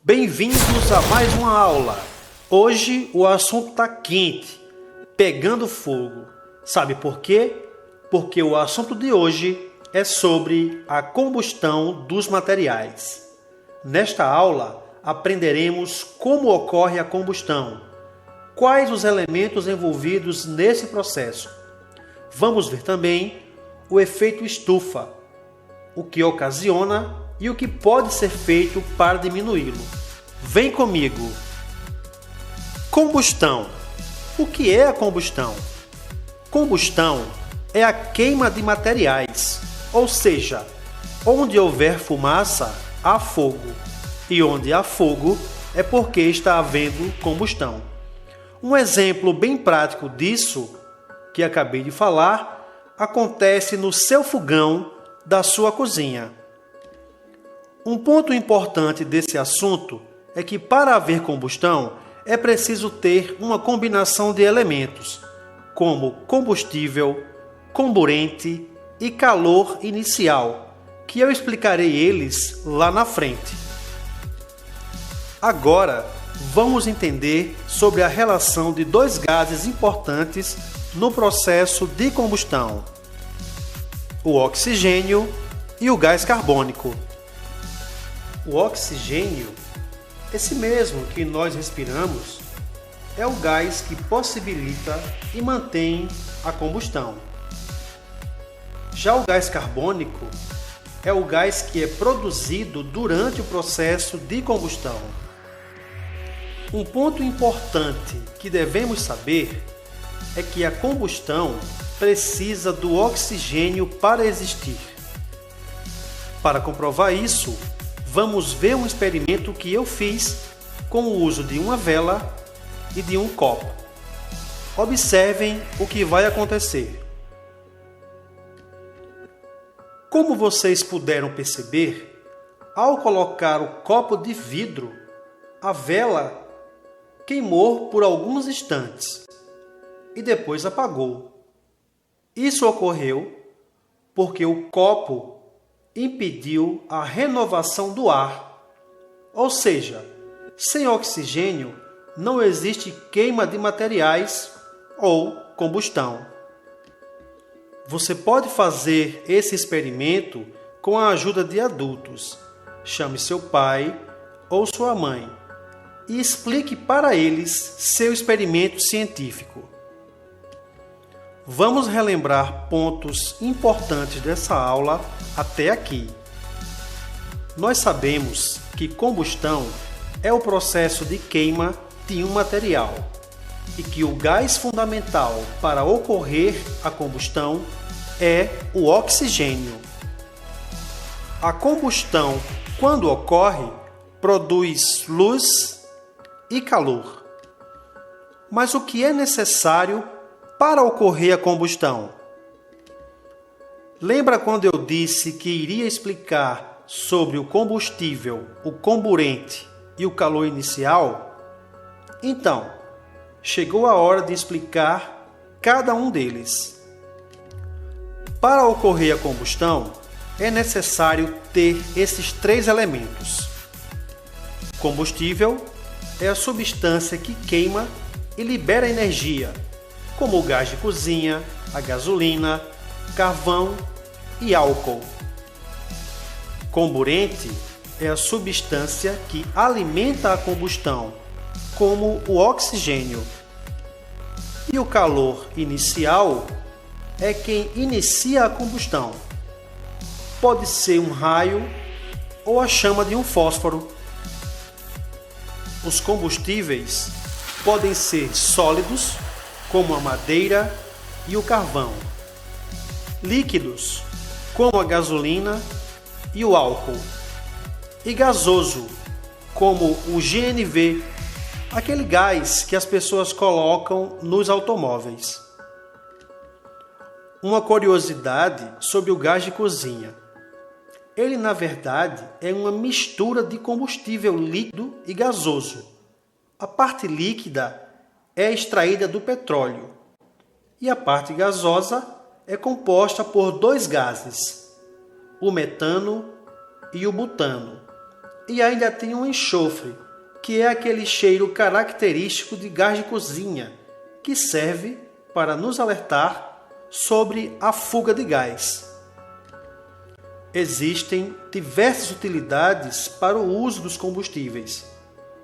Bem-vindos a mais uma aula. Hoje o assunto está quente, pegando fogo. Sabe por quê? Porque o assunto de hoje é sobre a combustão dos materiais. Nesta aula, aprenderemos como ocorre a combustão, quais os elementos envolvidos nesse processo. Vamos ver também o efeito estufa, o que ocasiona e o que pode ser feito para diminuí-lo. Vem comigo! Combustão. O que é a combustão? Combustão é a queima de materiais, ou seja, onde houver fumaça, há fogo, e onde há fogo é porque está havendo combustão. Um exemplo bem prático disso, que acabei de falar, acontece no seu fogão da sua cozinha. Um ponto importante desse assunto é que para haver combustão é preciso ter uma combinação de elementos, como combustível, comburente e calor inicial, que eu explicarei eles lá na frente. Agora, vamos entender sobre a relação de dois gases importantes no processo de combustão: o oxigênio e o gás carbônico. O oxigênio, esse mesmo que nós respiramos, é o gás que possibilita e mantém a combustão. Já o gás carbônico é o gás que é produzido durante o processo de combustão. Um ponto importante que devemos saber é que a combustão precisa do oxigênio para existir. Para comprovar isso, vamos ver um experimento que eu fiz com o uso de uma vela e de um copo. Observem o que vai acontecer. Como vocês puderam perceber, ao colocar o copo de vidro, a vela queimou por alguns instantes e depois apagou. Isso ocorreu porque o copo impediu a renovação do ar. Ou seja, sem oxigênio não existe queima de materiais ou combustão. Você pode fazer esse experimento com a ajuda de adultos. Chame seu pai ou sua mãe e explique para eles seu experimento científico. Vamos relembrar pontos importantes dessa aula até aqui. Nós sabemos que combustão é o processo de queima de um material e que o gás fundamental para ocorrer a combustão é o oxigênio. A combustão, quando ocorre, produz luz e calor. Mas o que é necessário para ocorrer a combustão? Lembra quando eu disse que iria explicar sobre o combustível, o comburente e o calor inicial? Então, chegou a hora de explicar cada um deles. Para ocorrer a combustão, é necessário ter esses três elementos. Combustível é a substância que queima e libera energia, como o gás de cozinha, a gasolina, carvão e álcool. Comburente é a substância que alimenta a combustão, como o oxigênio. E o calor inicial é quem inicia a combustão. Pode ser um raio ou a chama de um fósforo. Os combustíveis podem ser sólidos, como a madeira e o carvão, líquidos, como a gasolina e o álcool, e gasoso, como o GNV, aquele gás que as pessoas colocam nos automóveis. Uma curiosidade sobre o gás de cozinha. Ele, na verdade, é uma mistura de combustível líquido e gasoso. A parte líquida é extraída do petróleo e a parte gasosa é composta por dois gases, o metano e o butano. E ainda tem o enxofre, que é aquele cheiro característico de gás de cozinha, que serve para nos alertar sobre a fuga de gás. Existem diversas utilidades para o uso dos combustíveis.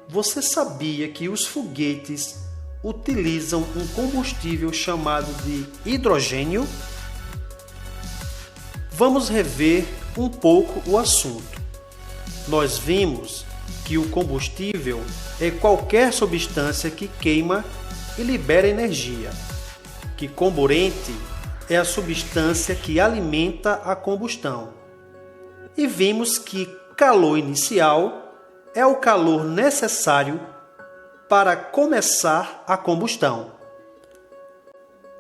Você sabia que os foguetes utilizam um combustível chamado de hidrogênio? Vamos rever um pouco o assunto. Nós vimos que o combustível é qualquer substância que queima e libera energia, que comburente é a substância que alimenta a combustão. E vimos que calor inicial é o calor necessário para começar a combustão.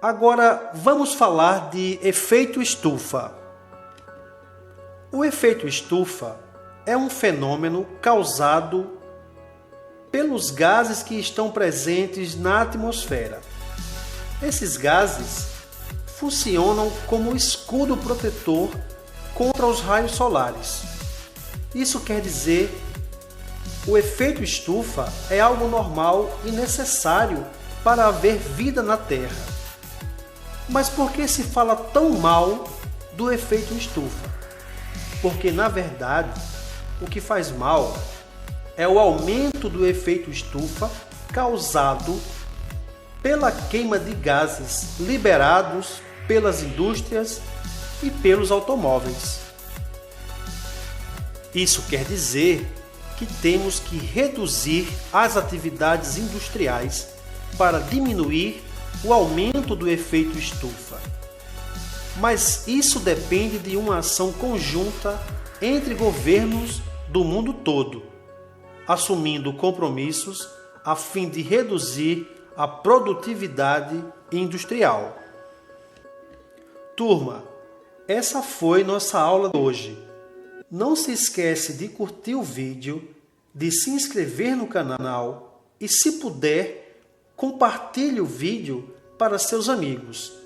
Agora vamos falar de efeito estufa. O efeito estufa é um fenômeno causado pelos gases que estão presentes na atmosfera. Esses gases funcionam como escudo protetor contra os raios solares. Isso quer dizer, o efeito estufa é algo normal e necessário para haver vida na Terra. Mas por que se fala tão mal do efeito estufa? Porque, na verdade, o que faz mal é o aumento do efeito estufa causado pela queima de gases liberados pelas indústrias e pelos automóveis. Isso quer dizer que temos que reduzir as atividades industriais para diminuir o aumento do efeito estufa. Mas isso depende de uma ação conjunta entre governos do mundo todo, assumindo compromissos a fim de reduzir a produtividade industrial. Turma, essa foi nossa aula de hoje. Não se esquece de curtir o vídeo, de se inscrever no canal e, se puder, compartilhe o vídeo para seus amigos.